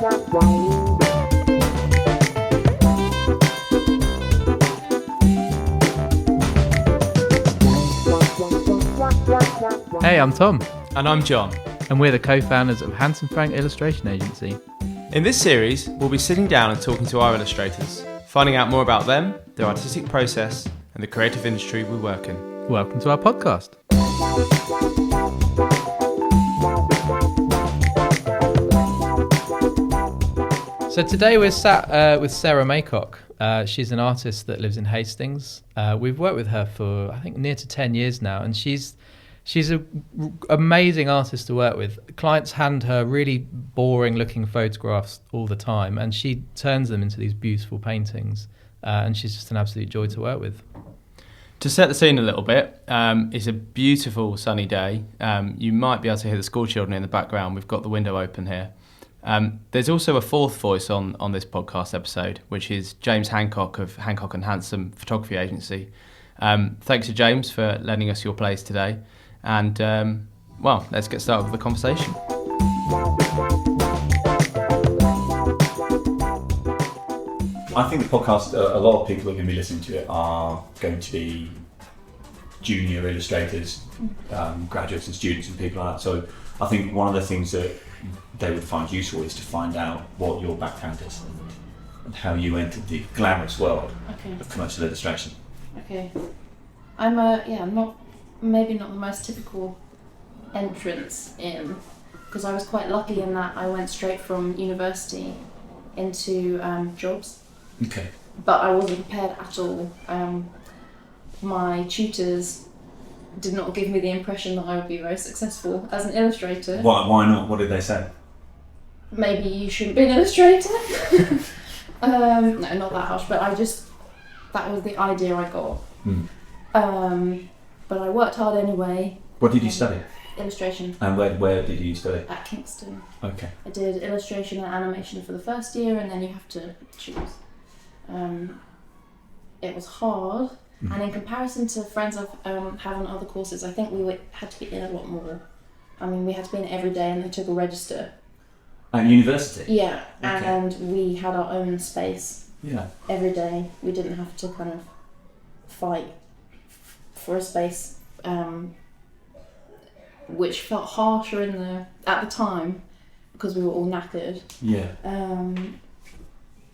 Hey, I'm Tom. And I'm John. And we're the co-founders of Handsome Frank Illustration Agency. In this series, we'll be sitting down and talking to our illustrators, finding out more about them, their artistic process, and the creative industry we work in. Welcome to our podcast. So today we're sat with Sarah Maycock. She's an artist that lives in Hastings. We've worked with her for, I think, near to 10 years now, and she's an amazing artist to work with. Clients hand her really boring looking photographs all the time, and she turns them into these beautiful paintings, and she's just an absolute joy to work with. To set the scene a little bit, it's a beautiful sunny day. You might be able to hear the school children in the background. We've got the window open here. There's also a fourth voice on this podcast episode, which is James Hancock of Hancock and Handsome Photography Agency. Thanks to James for lending us your place today. And, well, let's get started with the conversation. I think the podcast, a lot of people who are going to be listening to it are going to be junior illustrators, graduates and students and people like that. So I think one of the things that they would find useful is to find out what your background is and how you entered the glamorous world of commercial illustration. Okay. I'm maybe not the most typical entrance in, because I was quite lucky in that I went straight from university into jobs. Okay. But I wasn't prepared at all. My tutors did not give me the impression that I would be very successful as an illustrator. Why not? What did they say? Maybe you shouldn't be an illustrator. No, not that harsh, but that was the idea I got. But I worked hard anyway. What did you study? Illustration. And where did you study? At Kingston. Okay. I did illustration and animation for the first year, and then you have to choose. It was hard, and in comparison to friends I've had on other courses, I think we had to be in a lot more. I mean, we had to be in every day, and they took a register. At university? Yeah, okay. And we had our own space. Yeah. Every day. We didn't have to kind of fight for a space, which felt harsher at the time because we were all knackered. Yeah.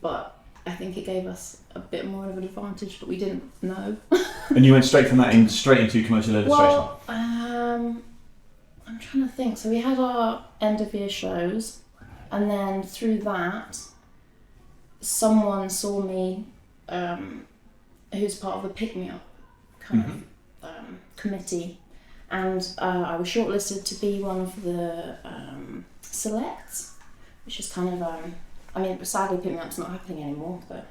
But I think it gave us a bit more of an advantage that we didn't know. And you went straight from that straight into commercial illustration? Well, I'm trying to think. So we had our end of year shows, and then through that, someone saw me, who's part of the Pick Me Up kind of committee, and I was shortlisted to be one of the selects, which is kind of I mean, sadly Pick Me Up's not happening anymore, but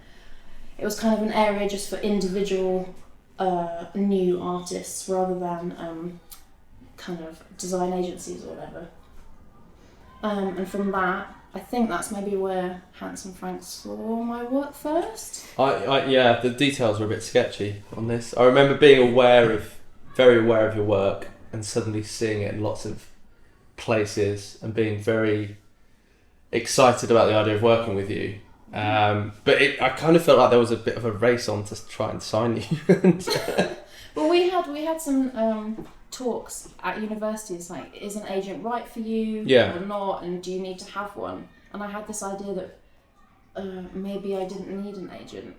it was kind of an area just for individual new artists rather than kind of design agencies or whatever. And from that, I think that's maybe where Handsome Frank saw my work first. Yeah, the details were a bit sketchy on this. I remember being very aware of your work and suddenly seeing it in lots of places and being very excited about the idea of working with you. But I kind of felt like there was a bit of a race on to try and sign you. Well, we had some talks at universities, like, is an agent right for you or not, and do you need to have one? And I had this idea that maybe I didn't need an agent.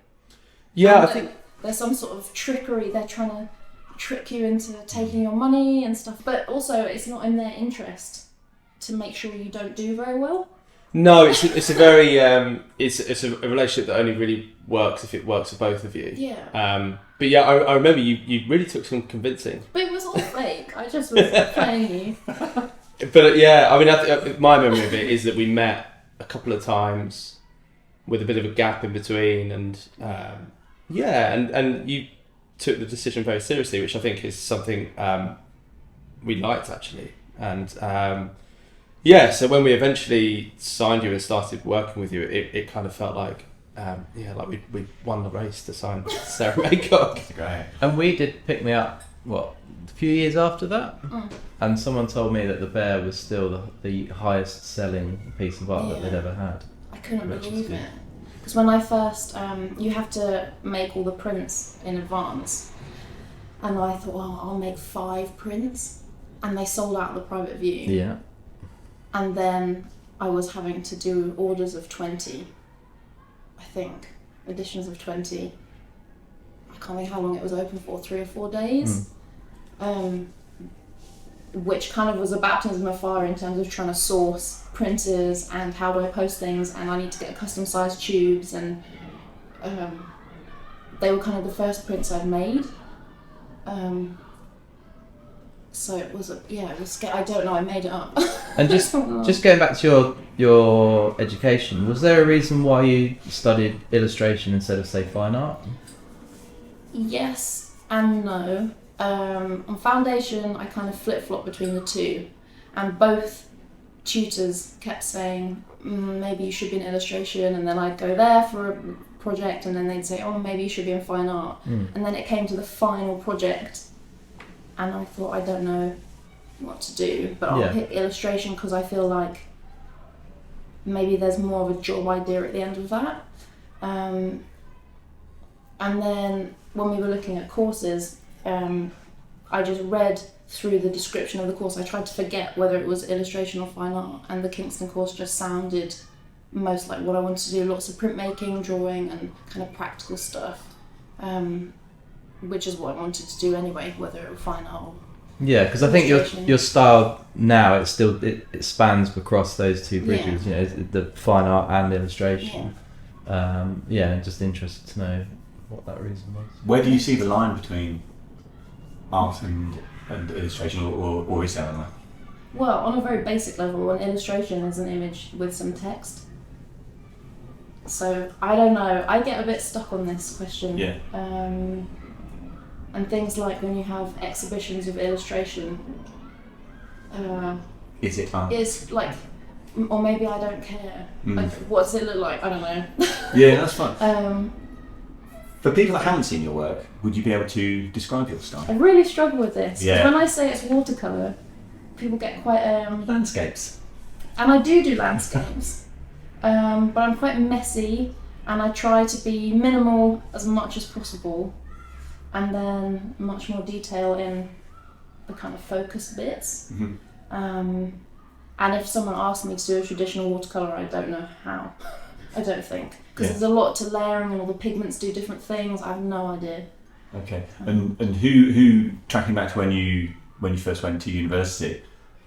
Yeah, and I think there's some sort of trickery. They're trying to trick you into taking your money and stuff, but also it's not in their interest to make sure you don't do very well. No, it's a very it's a relationship that only really works if it works for both of you. Yeah. But yeah, I remember you really took some convincing. But it was all fake. I just was playing you. But yeah, I mean, my memory of it is that we met a couple of times with a bit of a gap in between, and and you took the decision very seriously, which I think is something we liked actually, and. So when we eventually signed you and started working with you, it kind of felt like, like we won the race to sign Sarah Maycock. That's great. And we did Pick Me Up a few years after that, Mm. and someone told me that the bear was still the highest selling piece of art that they'd ever had. I couldn't Which is believe good. it. Because when I first, you have to make all the prints in advance. And I thought, well, I'll make 5 prints. And they sold out the private view. Yeah. And then I was having to do orders of 20, I think, editions of 20. I can't think how long it was open for, 3 or 4 days. Which kind of was a baptism of fire in terms of trying to source printers and how do I post things, and I need to get custom sized tubes, and they were kind of the first prints I'd made. So it was I don't know, I made it up. And just going back to your education, was there a reason why you studied illustration instead of, say, fine art? Yes and no. On foundation, I kind of flip-flop between the two, and both tutors kept saying, maybe you should be in illustration, and then I'd go there for a project, and then they'd say, oh, maybe you should be in fine art. And then it came to the final project, and I thought, I don't know what to do, but I'll hit illustration because I feel like maybe there's more of a job idea at the end of that. And then when we were looking at courses, I just read through the description of the course. I tried to forget whether it was illustration or fine art, and the Kingston course just sounded most like what I wanted to do, lots of printmaking, drawing, and kind of practical stuff, which is what I wanted to do anyway, whether it was fine art or... Yeah, because I think your style now, it spans across those two bridges, you know, the fine art and illustration. Just interested to know what that reason was. Where do you see the line between art and illustration, or is there a line? Well, on a very basic level, an illustration is an image with some text. So, I don't know, I get a bit stuck on this question. Yeah. And things like when you have exhibitions of illustration, Is it art? it's like, or maybe I don't care. Like, what does it look like? I don't know. Yeah, that's fine. For people that haven't seen your work, would you be able to describe your style? I really struggle with this. 'Cause Yeah. when I say it's watercolour, people get quite... Landscapes. and I do landscapes, but I'm quite messy, and I try to be minimal as much as possible, and then much more detail in the kind of focus bits. And if someone asked me to do a traditional watercolour, I don't know how. I don't think. Because there's a lot to layering, and all the pigments do different things. I have no idea. Okay. And who tracking back to when you first went to university,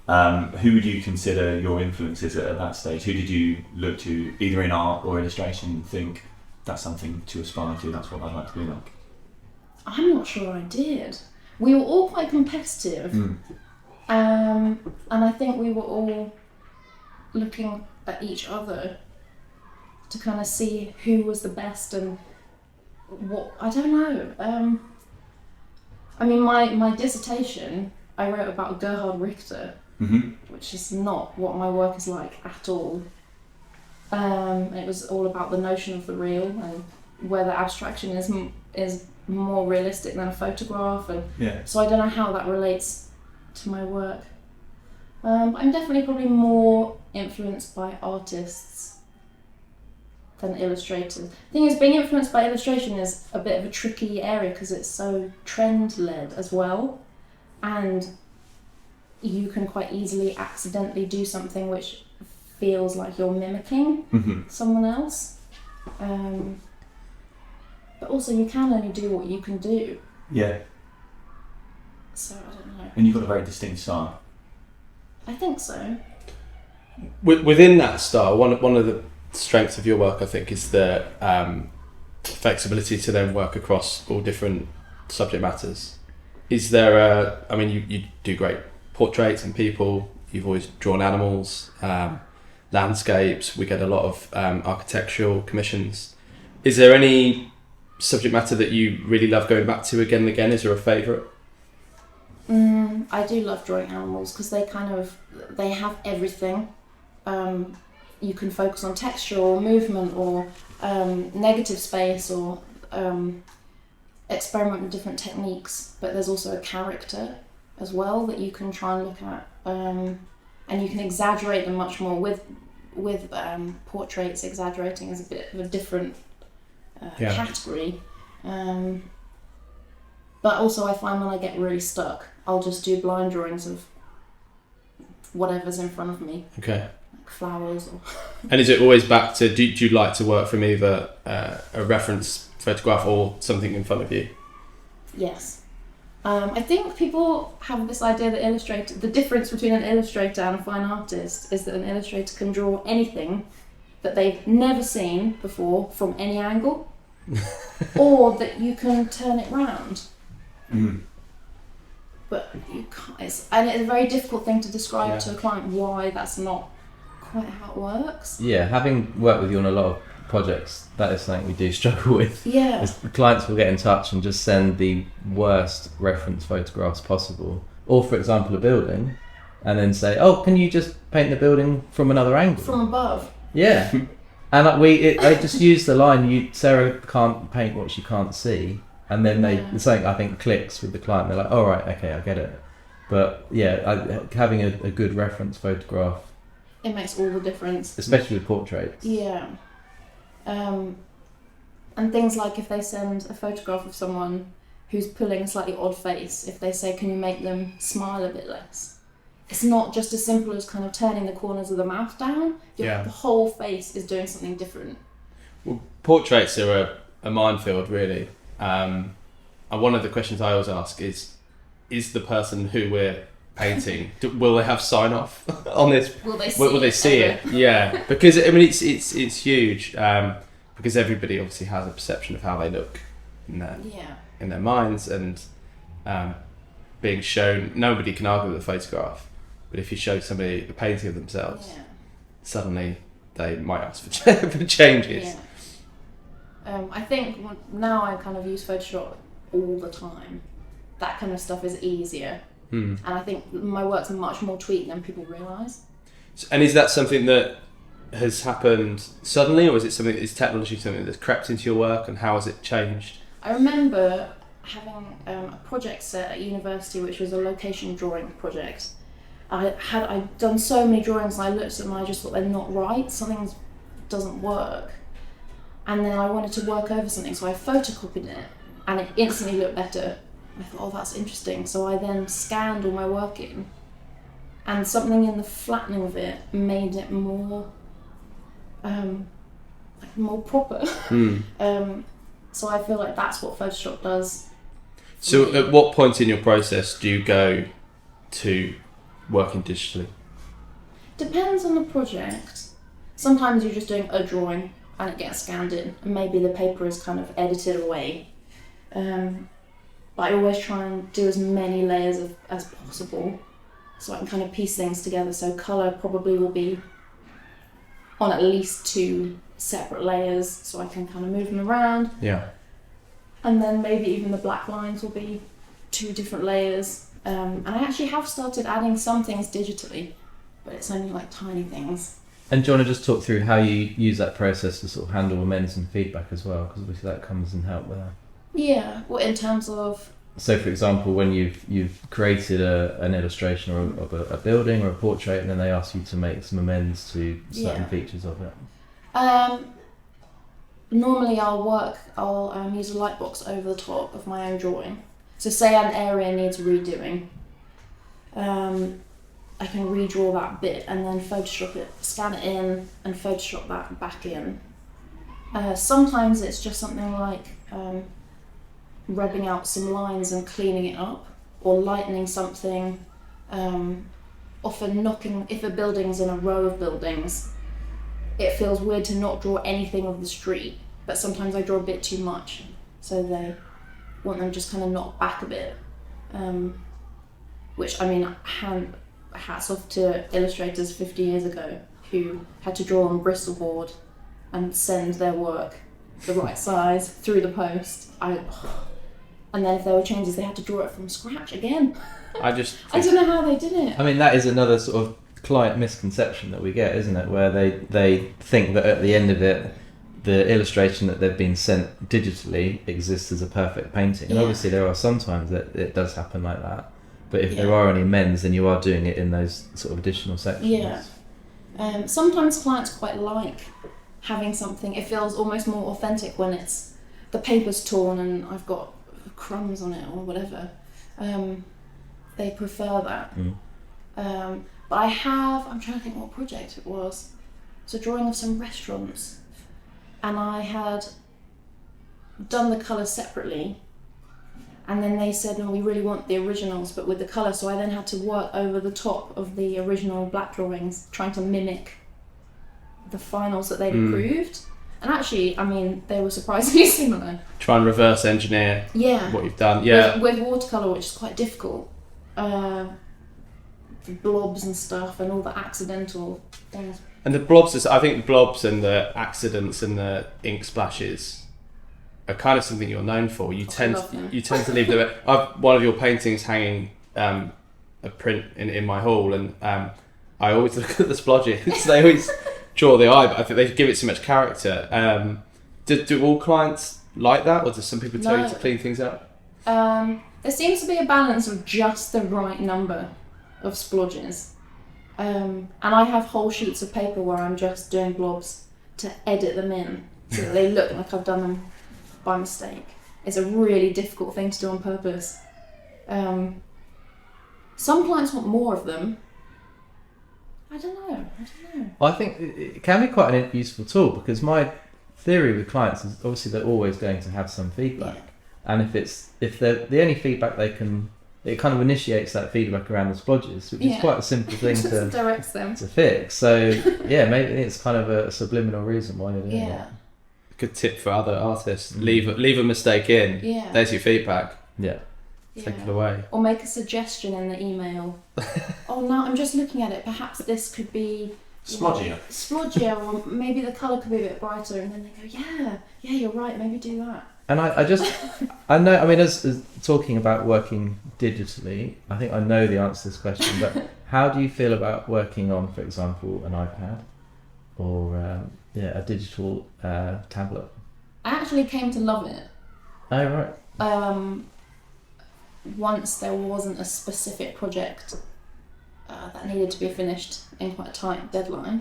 who would you consider your influences at that stage? Who did you look to, either in art or illustration, and think that's something to aspire to, that's what I'd like to be like? I'm not sure I did. We were all quite competitive. And I think we were all looking at each other to kind of see who was the best and what, I don't know. I mean, my dissertation, I wrote about Gerhard Richter, which is not what my work is like at all. It was all about the notion of the real and whether abstraction is more realistic than a photograph, and so I don't know how that relates to my work. I'm definitely probably more influenced by artists than illustrators. The thing is, being influenced by illustration is a bit of a tricky area because it's so trend-led as well, and you can quite easily accidentally do something which feels like you're mimicking someone else. But also you can only do what you can do. Yeah. So I don't know. And you've got a very distinct style. I think so. Within that style, one of the strengths of your work, I think, is the flexibility to then work across all different subject matters. Is there you do great portraits and people, you've always drawn animals, landscapes, we get a lot of architectural commissions. Is there any subject matter that you really love going back to again and again? Is there a favourite? I do love drawing animals because they have everything. You can focus on texture or movement or negative space or experiment with different techniques, but there's also a character as well that you can try and look at, and you can exaggerate them much more with portraits. Exaggerating is a bit of a different category, but also I find when I get really stuck, I'll just do blind drawings of whatever's in front of me. Okay. Like flowers. And is it always back to, do you like to work from either a reference photograph or something in front of you? Yes. I think people have this idea that the difference between an illustrator and a fine artist is that an illustrator can draw anything that they've never seen before from any angle, or that you can turn it round. Mm. But you can't. It's a very difficult thing to describe to a client why that's not quite how it works. Yeah, having worked with you on a lot of projects, that is something we do struggle with. Yeah. The clients will get in touch and just send the worst reference photographs possible, or for example a building, and then say, "Oh, can you just paint the building from another angle?" From above. Yeah. And I just use the line, Sarah can't paint what she can't see, and then something I think clicks with the client. They're like, "Oh right, okay, I get it." But yeah, having a good reference photograph, it makes all the difference, especially with portraits. Yeah. And things like if they send a photograph of someone who's pulling a slightly odd face, if they say, "Can you make them smile a bit less?" It's not just as simple as kind of turning the corners of the mouth down. The whole face is doing something different. Well, portraits are a minefield, really. And one of the questions I always ask is the person who we're painting, will they have sign off on this? Will they see it? Yeah, because I mean it's huge, because everybody obviously has a perception of how they look in their minds, and being shown, nobody can argue with a photograph, but if you show somebody a painting of themselves, suddenly they might ask for changes. Yeah. I think now I kind of use Photoshop all the time. That kind of stuff is easier. And I think my work's much more tweaked than people realise. And is that something that has happened suddenly, or is it something, is technology something that's crept into your work, and how has it changed? I remember having a project set at university, which was a location drawing project. I'd done so many drawings, and I looked at them and I just thought they're not right, something doesn't work. And then I wanted to work over something, so I photocopied it, and it instantly looked better. I thought, oh, that's interesting. So I then scanned all my work in, and something in the flattening of it made it more, more proper. So I feel like that's what Photoshop does. So at what point in your process do you go to working digitally? Depends on the project. Sometimes you're just doing a drawing and it gets scanned in, and maybe the paper is kind of edited away. But I always try and do as many layers as possible, so I can kind of piece things together. So colour probably will be on at least 2 separate layers, so I can kind of move them around. Yeah. And then maybe even the black lines will be 2 different layers. And I actually have started adding some things digitally, but it's only like tiny things. And do you want to just talk through how you use that process to sort of handle amends and feedback as well? Because obviously that comes in help with that. Yeah, well, in terms of... So, for example, when you've created an illustration of a building or a portrait, and then they ask you to make some amends to certain features of it. Normally I'll use a light box over the top of my own drawing. So say an area needs redoing, I can redraw that bit and then Photoshop it, scan it in and Photoshop that back in. Sometimes it's just something like rubbing out some lines and cleaning it up, or lightening something, often knocking, if a building's in a row of buildings, it feels weird to not draw anything of the street, but sometimes I draw a bit too much, so they want them just kind of knocked back a bit, which, I mean, hats off to illustrators 50 years ago who had to draw on Bristol board and send their work the right size through the post. And then if there were changes, they had to draw it from scratch again. I don't know how they did it. I mean, that is another sort of client misconception that we get, isn't it? Where they think that at the end of it, the illustration that they've been sent digitally exists as a perfect painting. And Yeah. obviously there are some times that it does happen like that. But if there Yeah. are any mends, then you are doing it in those sort of additional sections. Yeah. Sometimes clients quite like having something. It feels almost more authentic when it's the paper's torn and I've got crumbs on it or whatever. They prefer that. But I'm trying to think what project it was. It's a drawing of some restaurants, and I had done the colours separately, and then they said, no, we really want the originals but with the colour, so I then had to work over the top of the original black drawings trying to mimic the finals that they'd approved. And actually, I mean, they were surprisingly similar. Try and reverse engineer Yeah. what you've done. Yeah. With watercolour, which is quite difficult. The blobs and stuff and all the accidental things. And the blobs, I think the blobs and the accidents and the ink splashes are kind of something you're known for. You tend to leave them. One of your paintings hanging a print in my hall, and I always look at the splodges. They always draw the eye, but I think they give it so much character. Do all clients like that, or do some people tell you to clean things up? There seems to be a balance of just the right number of splodges. And I have whole sheets of paper where I'm just doing blobs to edit them in so that they look like I've done them by mistake. It's a really difficult thing to do on purpose. Some clients want more of them. I don't know. Well, I think it can be quite a useful tool, because my theory with clients is obviously they're always going to have some feedback. Yeah. And if they're the only feedback they can, it kind of initiates that feedback around the splodges, which is quite a simple thing to directs them to fix. So yeah, maybe it's kind of a subliminal reason why you're doing it. Good tip for other artists: leave a mistake in. Yeah. There's your feedback. Yeah. Take it away. Or make a suggestion in the email. Oh no, I'm just looking at it. Perhaps this could be splodgier, or maybe the colour could be a bit brighter. And then they go, yeah, you're right. Maybe do that. And I know, I mean, as talking about working digitally, I think I know the answer to this question, but how do you feel about working on, for example, an iPad or a digital tablet? I actually came to love it. Oh, right. Once there wasn't a specific project that needed to be finished in quite a tight deadline.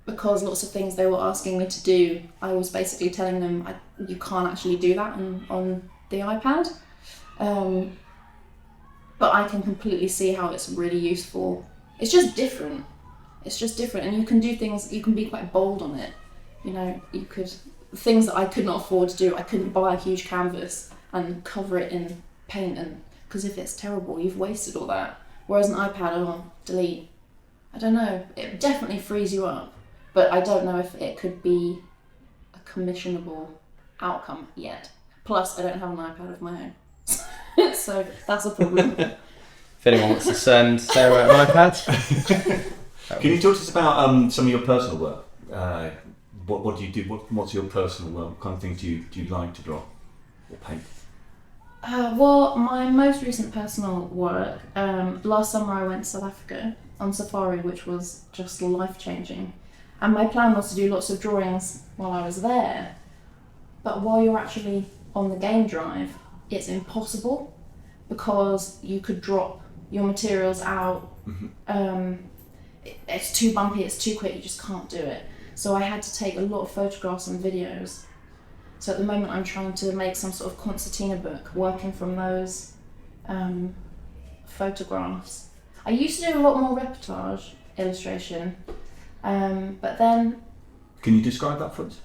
Because lots of things they were asking me to do, I was basically telling them you can't actually do that on the iPad. But I can completely see how it's really useful. It's just different, and you can do things, you can be quite bold on it. You know, things that I could not afford to do, I couldn't buy a huge canvas and cover it in paint, and because if it's terrible, you've wasted all that. Whereas an iPad, delete. I don't know, it definitely frees you up. But I don't know if it could be a commissionable outcome yet. Plus, I don't have an iPad of my own. So that's a problem. If anyone wants to send Sarah an iPad. Can you talk to us about some of your personal work? What do you do? What's your personal work? What kind of things do you like to draw or paint? Well, my most recent personal work, last summer I went to South Africa on safari, which was just life-changing. And my plan was to do lots of drawings while I was there. But while you're actually on the game drive, it's impossible because you could drop your materials out. It's too bumpy, it's too quick, you just can't do it. So I had to take a lot of photographs and videos. So at the moment I'm trying to make some sort of concertina book, working from those photographs. I used to do a lot more reportage illustration. But then... Can you describe that for us?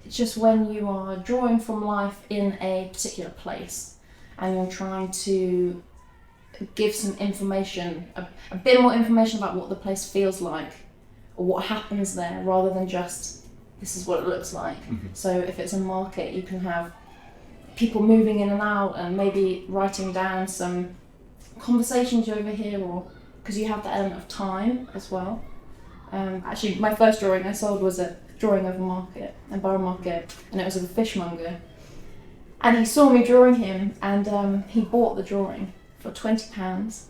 It's just when you are drawing from life in a particular place and you're trying to give some information, a bit more information about what the place feels like or what happens there, rather than just, this is what it looks like. So if it's a market, you can have people moving in and out and maybe writing down some conversations you overhear, or because you have the element of time as well. Actually, my first drawing I sold was a drawing of a borough market, and it was of a fishmonger. And he saw me drawing him, and he bought the drawing for £20.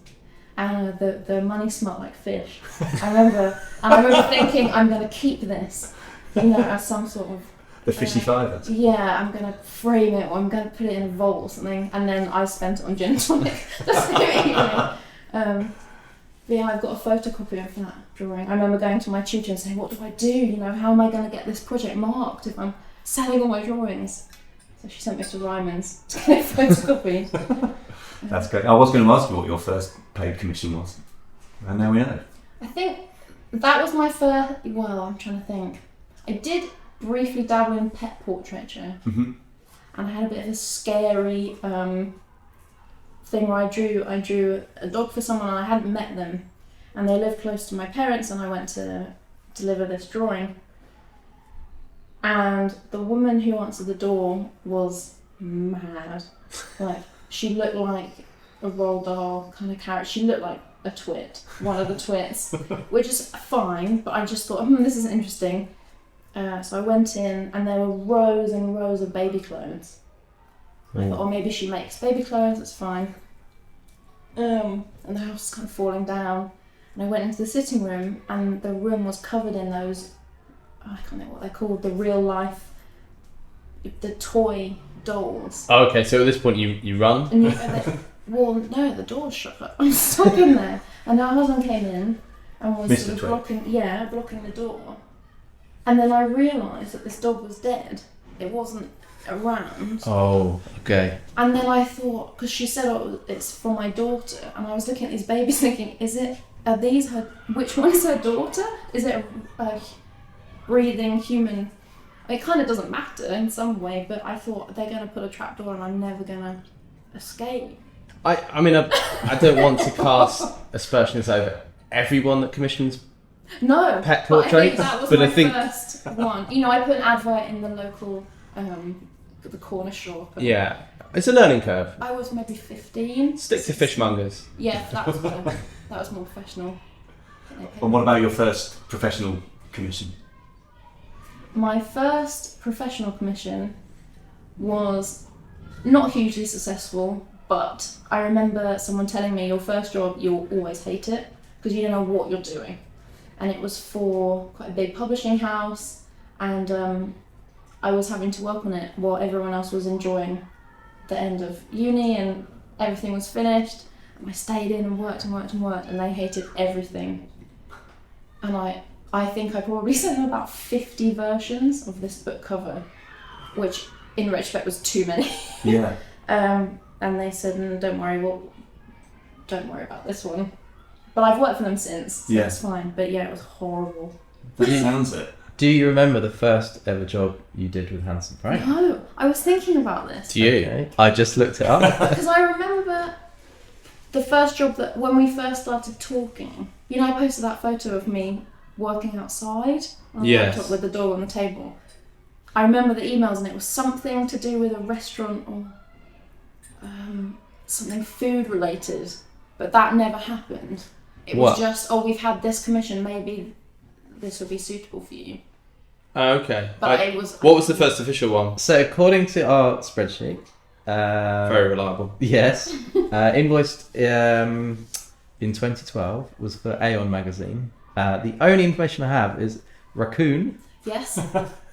and the money smelled like fish. I remember thinking, I'm going to keep this, as some sort of The fishy fiver. yeah, I'm going to frame it, or I'm going to put it in a vault or something, and then I spent it on gin and tonic the same evening. But yeah, I've got a photocopy of that drawing. I remember going to my tutor and saying, what do I do? How am I going to get this project marked if I'm selling all my drawings? So she sent me to Ryman's to get it photocopied. That's great. I was going to ask you what your first paid commission was, and now we know. I think that was my first. Well, I'm trying to think. I did briefly dabble in pet portraiture, Mm-hmm. and I had a bit of a scary thing where I drew a dog for someone, and I hadn't met them, and they lived close to my parents, and I went to deliver this drawing, and the woman who answered the door was mad. Like, she looked like a Roald Dahl kind of character. She looked like a twit, one of the twits, which is fine, but I just thought, this is interesting. So I went in, and there were rows and rows of baby clothes. I thought, maybe she makes baby clothes, that's fine. And the house was kind of falling down, and I went into the sitting room, and the room was covered in those, I can't remember what they're called, the real life, the toy dolls. Oh, okay, so at this point you run? And well, no, the door's shut. I'm stuck in there. And her husband came in and was sort of blocking the door. And then I realised that this dog was dead. It wasn't around. Oh, okay. And then I thought, because she said, it's for my daughter, and I was looking at these babies thinking, are these her, which one is her daughter? Is it a breathing human? It kind of doesn't matter in some way, but I thought they're going to put a trapdoor and I'm never going to escape. I mean, I don't want to cast aspersions over everyone that commissions No, pet but I think portraits, that was but my I think first one. I put an advert in the local, the corner shop. yeah, it's a learning curve. I was maybe 15. Stick to fishmongers. Yeah, that was better. That was more professional. And what about your first professional commission? My first professional commission was not hugely successful, but I remember someone telling me, your first job, you'll always hate it because you don't know what you're doing. And it was for quite a big publishing house, and I was having to work on it while everyone else was enjoying the end of uni and everything was finished. And I stayed in and worked and worked and worked, and they hated everything. And I think I probably sent them about 50 versions of this book cover, which in retrospect was too many. Yeah. And they said, don't worry about this one. But I've worked for them since, so it's fine. But yeah, it was horrible. That sounds it. Do you remember the first ever job you did with Hanson Frank? No, I was thinking about this. Do you? Okay. I just looked it up. Because I remember the first job that when we first started talking, I posted that photo of me working outside on the laptop with the dog on the table. I remember the emails, and it was something to do with a restaurant or something food related, but that never happened. It was just, we've had this commission, maybe this would be suitable for you. Okay. But it was. What was the first official one? So according to our spreadsheet, Very reliable. yes, invoiced in 2012 was for Aeon magazine. The only information I have is Raccoon Yes.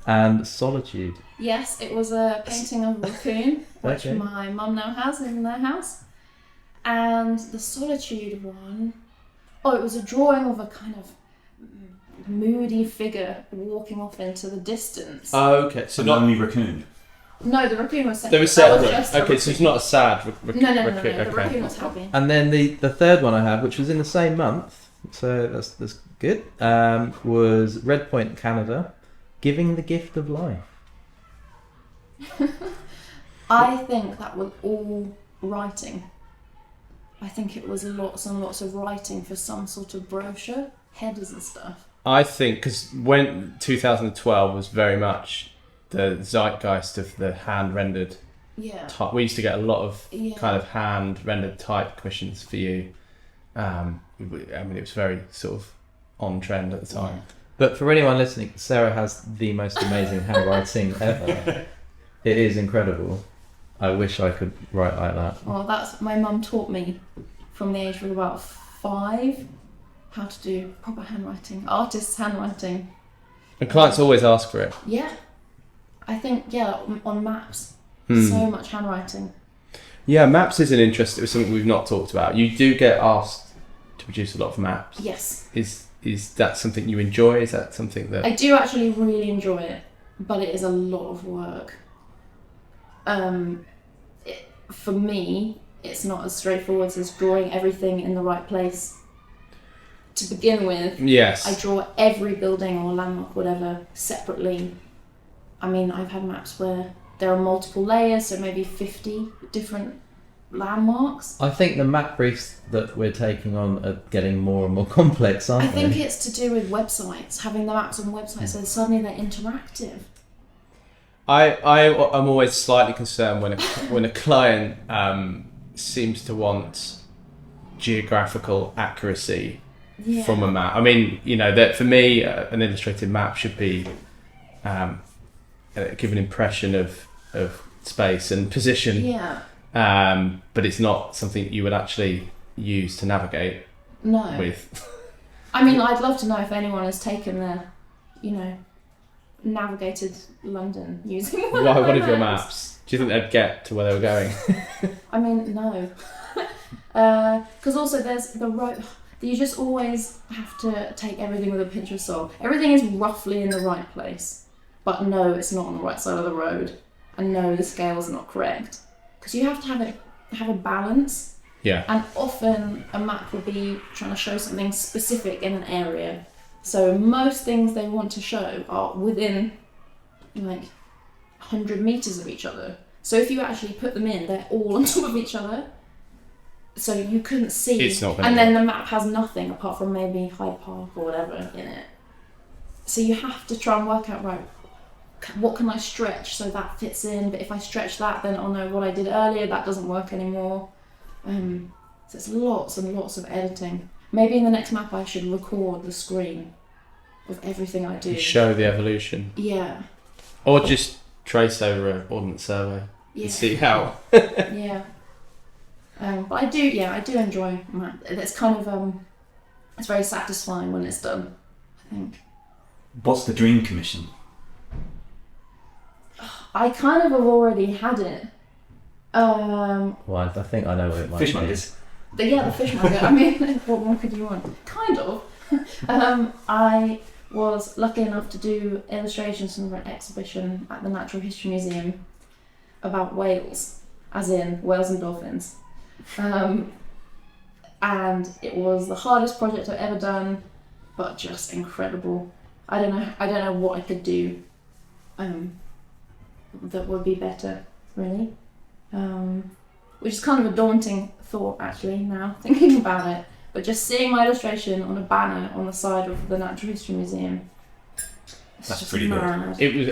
and Solitude. Yes, it was a painting of a raccoon, which Okay. my mum now has in their house. And the Solitude one, it was a drawing of a kind of moody figure walking off into the distance. Oh, okay. So not. only raccoon. No, the raccoon was separate. They were That was separate. just a Okay, so it's not a sad raccoon. No. Okay. The raccoon was happy. And then the third one I have, which was in the same month, so that's good, was Red Point, Canada, Giving the Gift of Life. I think that was all writing. I think it was lots and lots of writing for some sort of brochure, headers and stuff. I think because when 2012 was very much the zeitgeist of the hand rendered Yeah. type. We used to get a lot of Yeah. kind of hand rendered type commissions for you. I mean, it was very sort of on trend at the time. But for anyone listening, Sarah has the most amazing handwriting ever. It is incredible. I wish I could write like that. Well, that's my mum taught me from the age of about 5 how to do proper handwriting, artist's handwriting. And clients always ask for it. Yeah. I think, on maps, Hmm. so much handwriting. Yeah, maps is it was something we've not talked about. You do get asked to produce a lot of maps. Yes. Is that something you enjoy? Is that something that... I do actually really enjoy it, but it is a lot of work. For me, it's not as straightforward as drawing everything in the right place. To begin with, Yes. I draw every building or landmark, whatever, separately. I mean, I've had maps where there are multiple layers, so maybe 50 different landmarks. I think the map briefs that we're taking on are getting more and more complex, aren't I think they? it's to do with websites, having the maps on websites, so suddenly they're interactive. I'm always slightly concerned when a client seems to want geographical accuracy from a map. I mean, that for me, an illustrated map should be give an impression of space and position. Yeah. But it's not something you would actually use to navigate No. with. I mean, I'd love to know if anyone has taken navigated London using one of One my of your maps. Do you think they'd get to where they were going? I mean, no. Because also there's the road. You just always have to take everything with a pinch of salt. Everything is roughly in the right place, but no, it's not on the right side of the road, and no, the scale's not correct. Because you have to have a balance. Yeah. And often a map will be trying to show something specific in an area. So most things they want to show are within 100 meters of each other. So if you actually put them in, they're all on top of each other. So you couldn't see. It's not gonna and then work. the map has nothing apart from maybe Hyde Park or whatever in it. So you have to try and work out, right, what can I stretch so that fits in? But if I stretch that, then oh no, what I did earlier, that doesn't work anymore. So it's lots and lots of editing. Maybe in the next map I should record the screen of everything I do. Show the evolution. Yeah. Or just trace over an ordnance survey Yeah. and see how. Yeah. But I do enjoy map. It's kind of it's very satisfying when it's done, I think. What's the dream commission? I kind of have already had it. Well, I think I know what it might be. Fishmongers. The fishmonger. I mean, what more could you want? Kind of. I was lucky enough to do illustrations for an exhibition at the Natural History Museum about whales, as in whales and dolphins. And it was the hardest project I've ever done, but just incredible. I don't know what I could do that would be better, really. Which is kind of a daunting thought, actually, now thinking about it. But just seeing my illustration on a banner on the side of the Natural History Museum, it's That's just pretty good. mad. It was,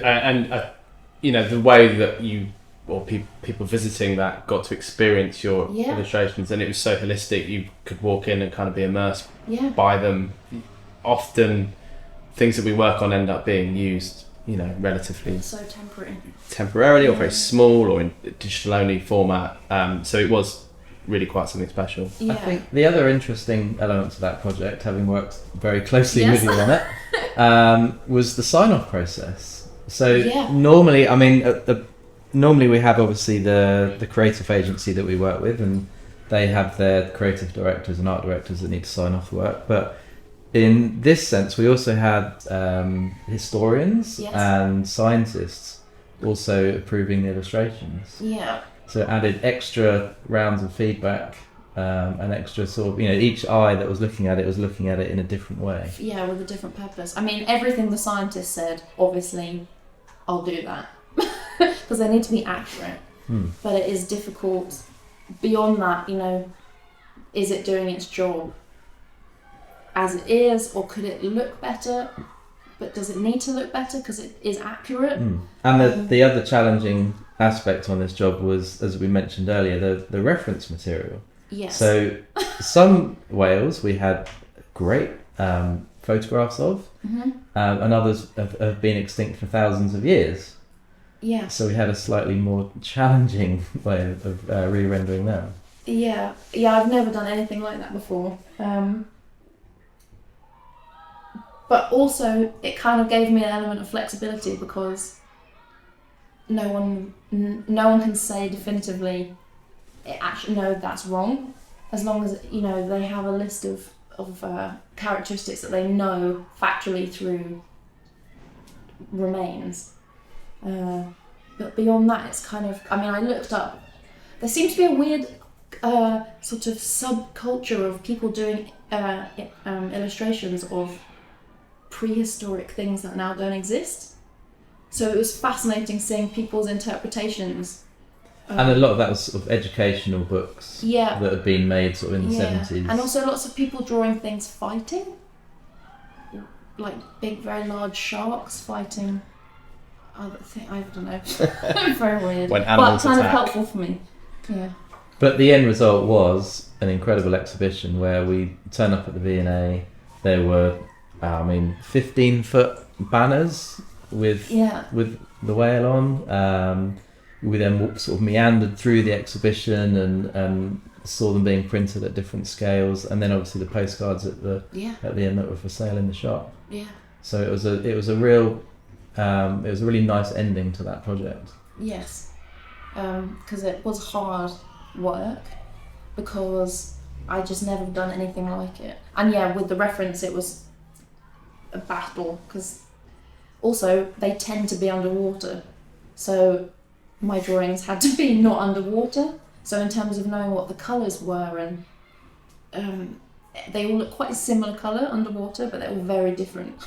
the way that you or people visiting that got to experience your Yeah. illustrations, and it was so holistic. You could walk in and kind of be immersed Yeah. by them. Often, things that we work on end up being used, relatively It's so temporary. temporarily or very small or in digital only format. So it was really quite something special. Yeah. I think the other interesting element to that project, having worked very closely Yes. with you on it, was the sign-off process. So Yeah. normally, normally we have obviously the creative agency that we work with, and they have their creative directors and art directors that need to sign off the work. But in this sense, we also had historians Yes. and scientists also approving the illustrations. Yeah. So it added extra rounds of feedback and extra sort of, each eye that was looking at it was looking at it in a different way. Yeah, with a different purpose. I mean, everything the scientists said, obviously, I'll do that. Because they need to be accurate. But it is difficult. Beyond that, is it doing its job as it is, or could it look better? But does it need to look better because it is accurate? And the other challenging aspect on this job was, as we mentioned earlier, the reference material. Yes. So some whales we had great photographs of, and others have been extinct for thousands of years. Yeah. So we had a slightly more challenging way of re-rendering them. Yeah, I've never done anything like that before. But also, it kind of gave me an element of flexibility because no one can say definitively, actually, no, that's wrong. As long as, you know, they have a list of characteristics that they know factually through remains. But beyond that, it's kind of, I mean, I looked up, there seems to be a weird sort of subculture of people doing illustrations of prehistoric things that now don't exist. So it was fascinating seeing people's interpretations. And a lot of that was sort of educational books Yeah. that had been made sort of in the 70s. And also lots of people drawing things fighting. Like big, very large sharks fighting other things. I don't know. Very weird. When animals but kind attack. of helpful for me. Yeah. But the end result was an incredible exhibition where we turned up at the V&A. There were, 15-foot banners with the whale on. We then sort of meandered through the exhibition and saw them being printed at different scales, and then obviously the postcards at the end that were for sale in the shop. Yeah. So it was a really nice ending to that project. Yes. Because it was hard work because I just never done anything like it. And yeah, with the reference, it was a battle because also they tend to be underwater. So my drawings had to be not underwater. So in terms of knowing what the colours were, and they all look quite a similar colour underwater, but they're all very different.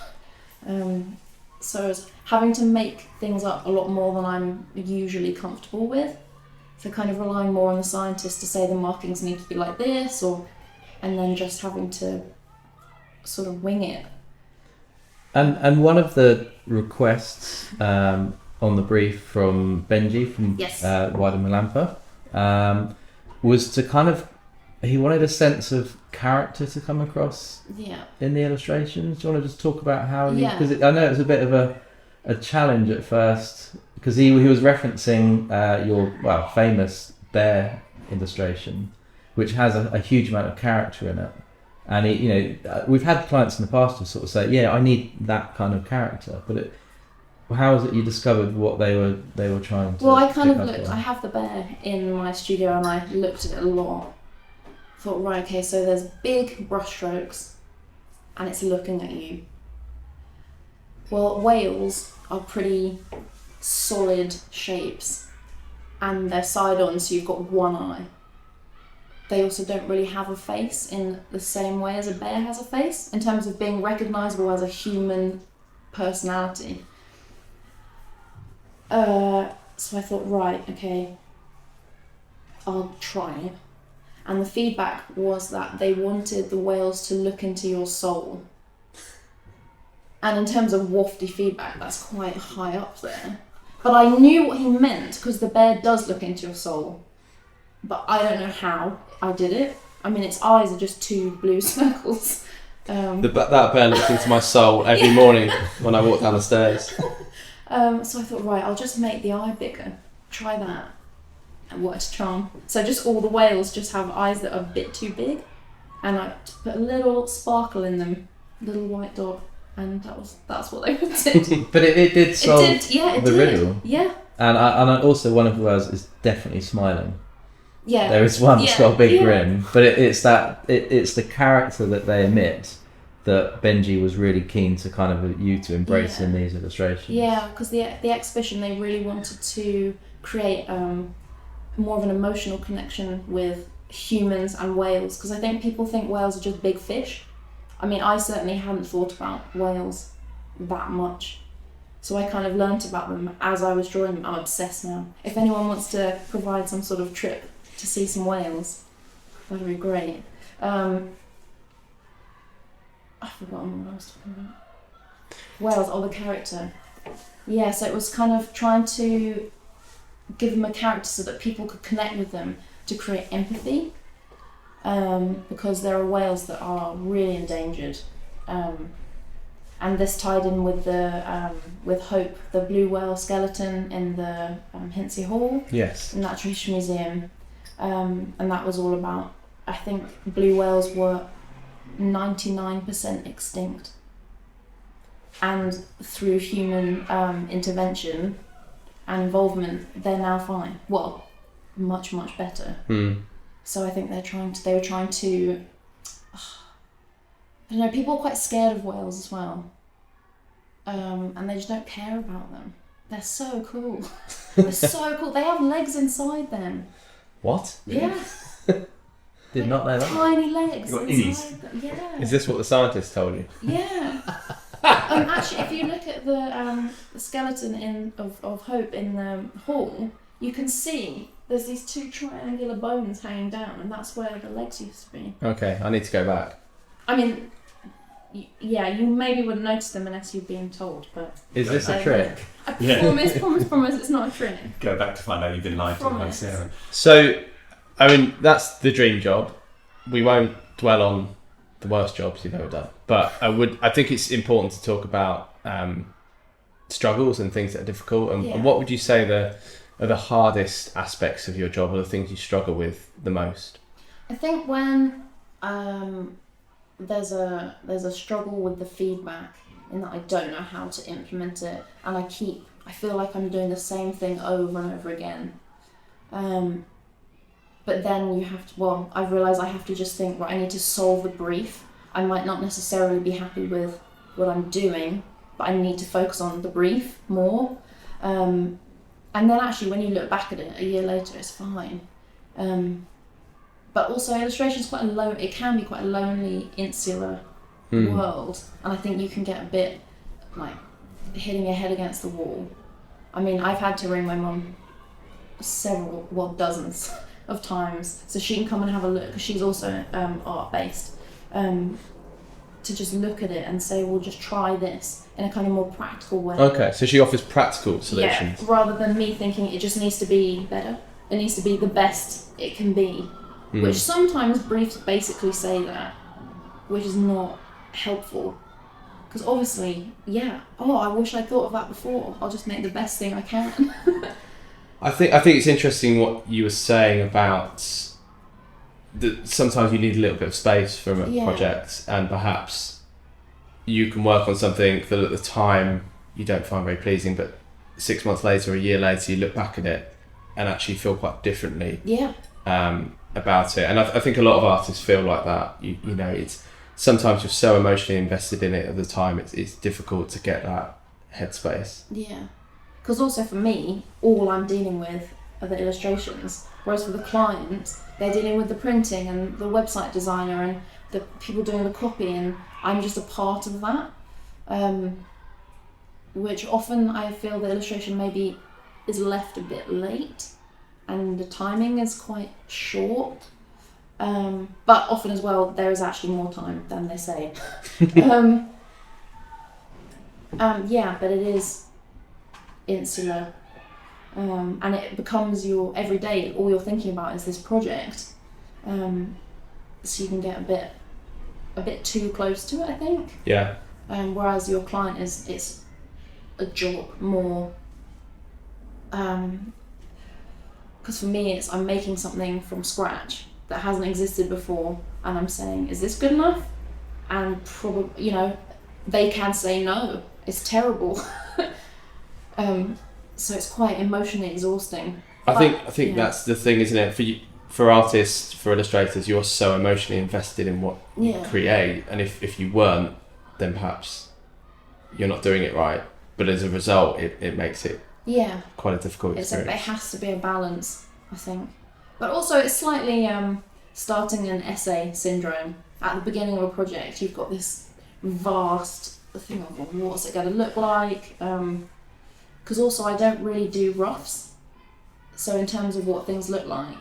So I was having to make things up a lot more than I'm usually comfortable with. So kind of relying more on the scientists to say the markings need to be like this, and then just having to sort of wing it. And one of the requests on the brief from Benji from Wyden Malampa was to kind of, he wanted a sense of character to come across in the illustrations. Do you want to just talk about how because I know it was a bit of a challenge at first, because he was referencing your famous bear illustration, which has a huge amount of character in it. And we've had clients in the past who sort of say, I need that kind of character, but how is it you discovered what they were trying to? Well, I kind of looked. I have the bear in my studio, and I looked at it a lot. Thought, right, okay, so there's big brushstrokes, and it's looking at you. Well, whales are pretty solid shapes, and they're side-on, so you've got one eye. They also don't really have a face in the same way as a bear has a face, in terms of being recognisable as a human personality. So I thought, right, okay, I'll try. And the feedback was that they wanted the whales to look into your soul. And in terms of wafty feedback, that's quite high up there. But I knew what he meant, because the bear does look into your soul. But I don't know how I did it. I mean, its eyes are just two blue circles. That bear looks into my soul every morning when I walk down the stairs. So I thought, right, I'll just make the eye bigger. Try that. And what a charm. So just all the whales just have eyes that are a bit too big. And I put a little sparkle in them, little white dot. And that's what they did. But it did solve the riddle. Yeah. And also one of the whales is definitely smiling. Yeah. There is one that's got a big grin, but it's the character that they emit that Benji was really keen to kind of you to embrace in these illustrations. Yeah, because the exhibition, they really wanted to create more of an emotional connection with humans and whales, because I think people think whales are just big fish. I mean, I certainly hadn't thought about whales that much. So I kind of learnt about them as I was drawing them. I'm obsessed now. If anyone wants to provide some sort of trip to see some whales, that'd be great. I've forgotten what I was talking about. Whales, the character. Yeah, so it was kind of trying to give them a character so that people could connect with them to create empathy. Because there are whales that are really endangered, and this tied in with the with Hope, the blue whale skeleton in the Hinsey Hall, yes, in Natural History Museum, and that was all about, I think blue whales were 99% extinct, and through human intervention and involvement, they're now fine. Well, much better. So I think they were trying to. I don't know. People are quite scared of whales as well, and they just don't care about them. They're so cool. They're so cool. They have legs inside them. What? Yeah. Did not know that. Tiny legs You've got inside them. Yeah. Is this what the scientists told you? Yeah. Actually, if you look at the skeleton of Hope in the hall, you can see there's these two triangular bones hanging down, and that's where the legs used to be. Okay, I need to go back. I mean, you maybe wouldn't notice them unless you've been told, but... Is this a trick? I promise, it's not a trick. Go back to find out you've been lied to by Sarah. So, I mean, that's the dream job. We won't dwell on the worst jobs you've ever done, but I think it's important to talk about struggles and things that are difficult. And what would you say are the hardest aspects of your job, or the things you struggle with the most? I think when there's a struggle with the feedback, in that I don't know how to implement it, and I feel like I'm doing the same thing over and over again. But then I've realised I have to just think, right, I need to solve the brief. I might not necessarily be happy with what I'm doing, but I need to focus on the brief more. And then actually when you look back at it a year later, it's fine. But also illustration's it can be quite a lonely, insular world. And I think you can get a bit like hitting your head against the wall. I mean, I've had to ring my mum dozens of times so she can come and have a look, because she's also art based, to just look at it and say, well, just try this in a kind of more practical way. Okay, so she offers practical solutions. Yeah, rather than me thinking it just needs to be better. It needs to be the best it can be, which sometimes briefs basically say that, which is not helpful. Because obviously, I wish I thought of that before. I'll just make the best thing I can. I think it's interesting what you were saying about that sometimes you need a little bit of space from a project, and perhaps you can work on something that at the time you don't find very pleasing, but 6 months later, a year later, you look back at it and actually feel quite differently about it. And I think a lot of artists feel like that. You know, it's sometimes you're so emotionally invested in it at the time, it's difficult to get that headspace. Yeah. Because also for me, all I'm dealing with are the illustrations, whereas for the client, they're dealing with the printing and the website designer and the people doing the copy, and I'm just a part of that, which often I feel the illustration maybe is left a bit late and the timing is quite short, but often as well there is actually more time than they say. But it is insular, and it becomes your everyday. All you're thinking about is this project, so you can get a bit too close to it, I think. Yeah. Whereas your client it's a job more. Because for me, I'm making something from scratch that hasn't existed before, and I'm saying, is this good enough? And probably, they can say no, it's terrible. So it's quite emotionally exhausting. I think that's the thing, isn't it? For artists, for illustrators, you're so emotionally invested in what you create, and if you weren't, then perhaps you're not doing it right. But as a result, it makes it quite a difficult experience. It has to be a balance, I think. But also it's slightly starting an essay syndrome. At the beginning of a project, you've got this vast thing of what's it going to look like. Because also I don't really do roughs. So in terms of what things look like,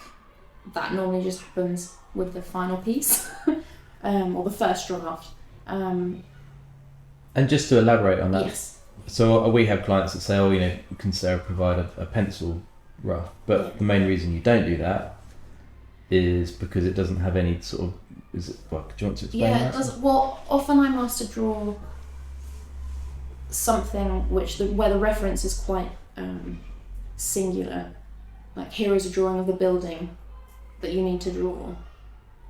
that normally just happens with the final piece, or the first draft. And just to elaborate on that, yes. So we have clients that say, can Sarah provide a pencil rough? But the main reason you don't do that is because it doesn't have any sort of, do you want to explain that? Yeah, it does. Well, often I'm asked to draw something where the reference is quite singular. Like, here is a drawing of the building, that you need to draw.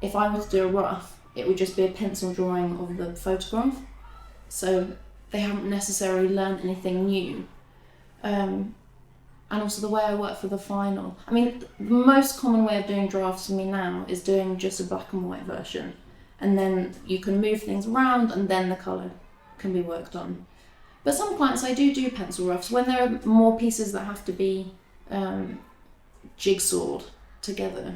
If I were to do a rough, it would just be a pencil drawing of the photograph. So they haven't necessarily learned anything new. And also the way I work for the final. I mean, the most common way of doing drafts for me now is doing just a black and white version. And then you can move things around and then the colour can be worked on. But some clients I do pencil roughs when there are more pieces that have to be jigsawed together.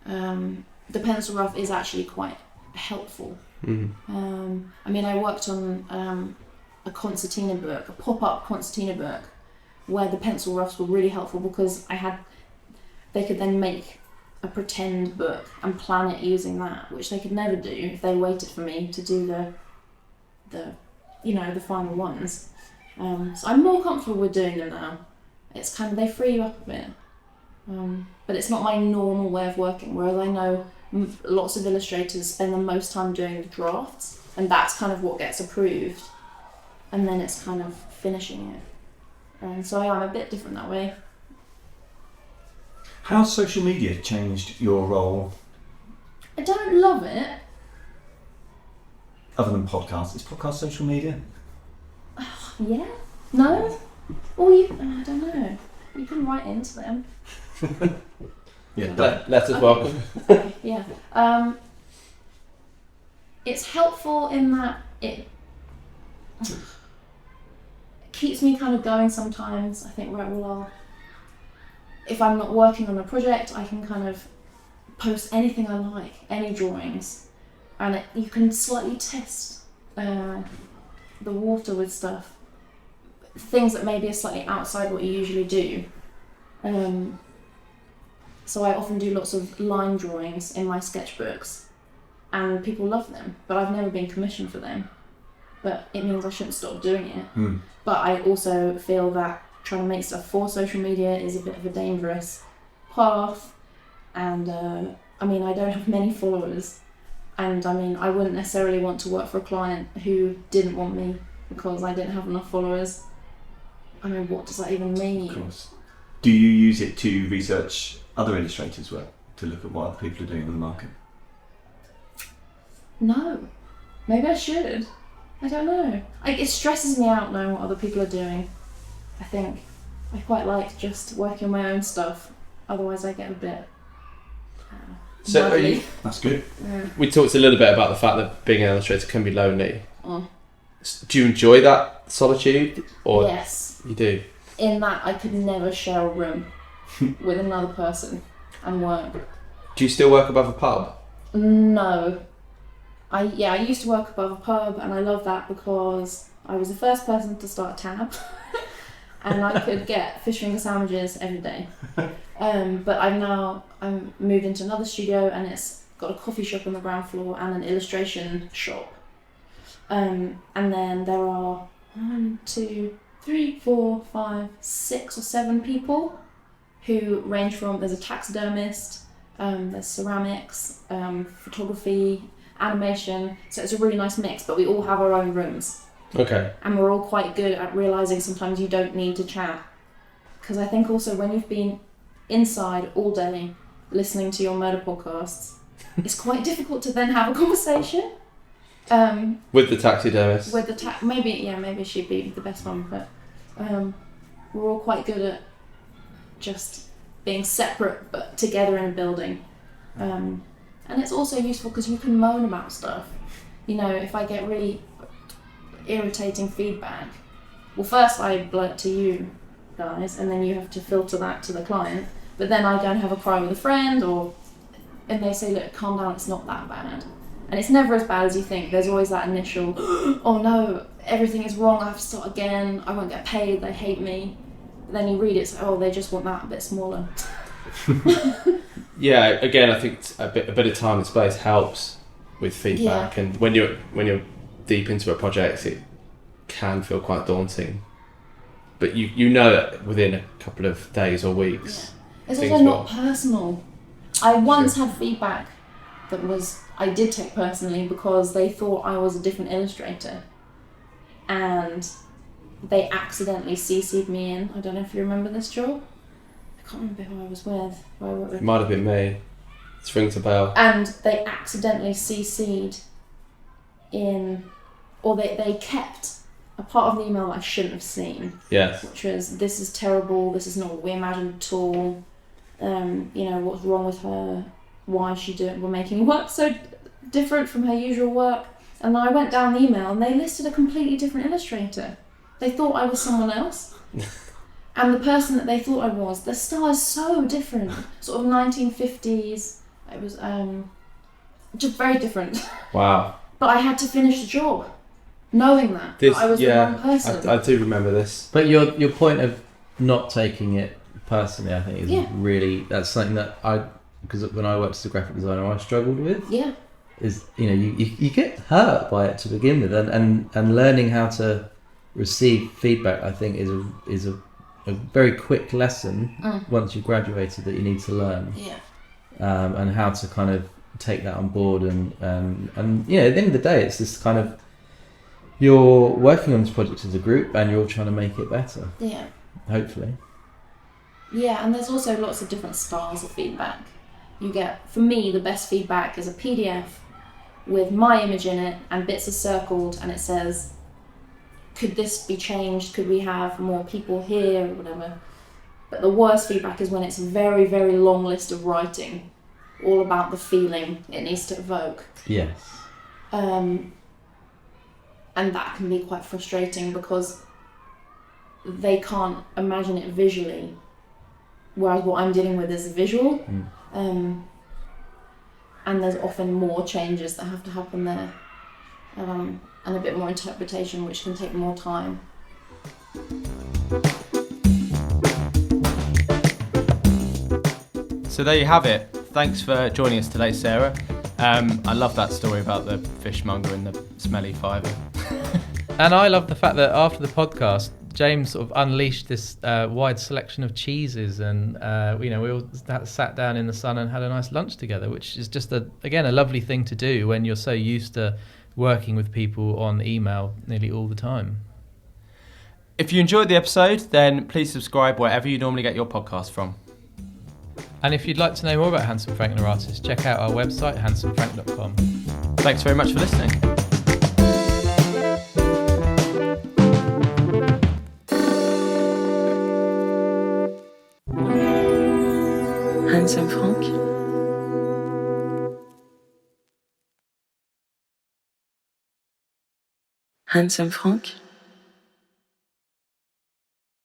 The pencil rough is actually quite helpful. Mm-hmm. I mean, I worked on a concertina book, a pop-up concertina book, where the pencil roughs were really helpful because they could then make a pretend book and plan it using that, which they could never do if they waited for me to do the final ones. So I'm more comfortable with doing them now. It's kind of, they free you up a bit. But it's not my normal way of working, whereas I know lots of illustrators spend the most time doing the drafts, and that's kind of what gets approved, and then it's kind of finishing it. And so I'm a bit different that way. How's social media changed your role? I don't love it. Other than podcasts, is podcast social media? Yeah? No? Or I don't know. You can write into them. Yeah, Letters welcome. Okay, yeah. It's helpful in that it keeps me kind of going sometimes. I think, right, well, if I'm not working on a project, I can kind of post anything I like, any drawings, and you can slightly test the water with stuff, things that maybe are slightly outside what you usually do. So I often do lots of line drawings in my sketchbooks, and people love them, but I've never been commissioned for them. But it means I shouldn't stop doing it. But I also feel that trying to make stuff for social media is a bit of a dangerous path, and I mean, I don't have many followers, and I mean, I wouldn't necessarily want to work for a client who didn't want me because I didn't have enough followers. I mean, what does that even mean? Of course. Do you use it to research other illustrators' work, to look at what other people are doing on the market? No. Maybe I should. I don't know. It stresses me out knowing what other people are doing. I think I quite like just working on my own stuff. Otherwise I get a bit So are you, That's good. we talked a little bit about the fact that being an illustrator can be lonely. Oh. Do you enjoy that solitude? Or Yes. you do? In that I could never share a room with another person and work. Do you still work above a pub? No. I used to work above a pub, and I love that because I was the first person to start a tab and I could get fish finger sandwiches every day. But I'm moved into another studio, and it's got a coffee shop on the ground floor and an illustration shop. And then there are 1, 2, 3, 4, 5, 6 or 7 people who range from, there's a taxidermist, there's ceramics, photography, animation, so it's a really nice mix, but we all have our own rooms. Okay. And we're all quite good at realising sometimes you don't need to chat. Because I think also when you've been inside all day listening to your murder podcasts, it's quite difficult to then have a conversation. With the taxidermist? With the maybe she'd be the best one, but we're all quite good at just being separate but together in a building. And it's also useful because you can moan about stuff. You know, if I get really irritating feedback, well, first I blurt to you guys, and then you have to filter that to the client. But then I go and have a cry with a friend, and they say, look, calm down, it's not that bad. And it's never as bad as you think. There's always that initial, oh no, everything is wrong, I have to start again, I won't get paid, they hate me. But then you read it, it's like, oh, they just want that a bit smaller. Yeah, again, I think a bit of time and space helps with feedback, and when you're deep into a project, it can feel quite daunting. But you know that within a couple of days or weeks, it's also not personal. I once had feedback that I did take personally because they thought I was a different illustrator, and they accidentally CC'd me in. I don't know if you remember this, Joel. I can't remember who I was with. It might have been me. This rings a bell. And they accidentally CC'd in, or they kept a part of the email that I shouldn't have seen. Yes. Which was, this is terrible, this is not what we imagined at all. What's wrong with her? Why is she we're making work so different from her usual work? And then I went down the email and they listed a completely different illustrator. They thought I was someone else. And the person that they thought I was, the style is so different. Sort of 1950s. It was just very different. Wow. But I had to finish the job, knowing that I was the wrong person. I do remember this. But your point of not taking it personally, I think, is really, that's something that because when I worked as a graphic designer, I struggled with. Yeah. Is, you get hurt by it to begin with, and learning how to receive feedback, I think, is a very quick lesson once you've graduated that you need to learn. Yeah. And how to kind of take that on board, and at the end of the day, it's this kind of, you're working on this project as a group and you're trying to make it better. Yeah. Hopefully. Yeah, and there's also lots of different styles of feedback. You get, for me, the best feedback is a PDF with my image in it and bits are circled and it says, could this be changed? Could we have more people here or whatever? But the worst feedback is when it's a very, very long list of writing, all about the feeling it needs to evoke. Yes. And that can be quite frustrating because they can't imagine it visually, whereas what I'm dealing with is a visual. And there's often more changes that have to happen there, and a bit more interpretation, which can take more time. So there you have it. Thanks for joining us today, Sarah. I love that story about the fishmonger and the smelly fiver. And I love the fact that after the podcast, James sort of unleashed this wide selection of cheeses, and we all sat down in the sun and had a nice lunch together, which is just a lovely thing to do when you're so used to working with people on email nearly all the time. If you enjoyed the episode, then please subscribe wherever you normally get your podcast from. And if you'd like to know more about Handsome Frank and our artists, check out our website, handsomefrank.com. Thanks very much for listening. Handsome Frank. Handsome Frank.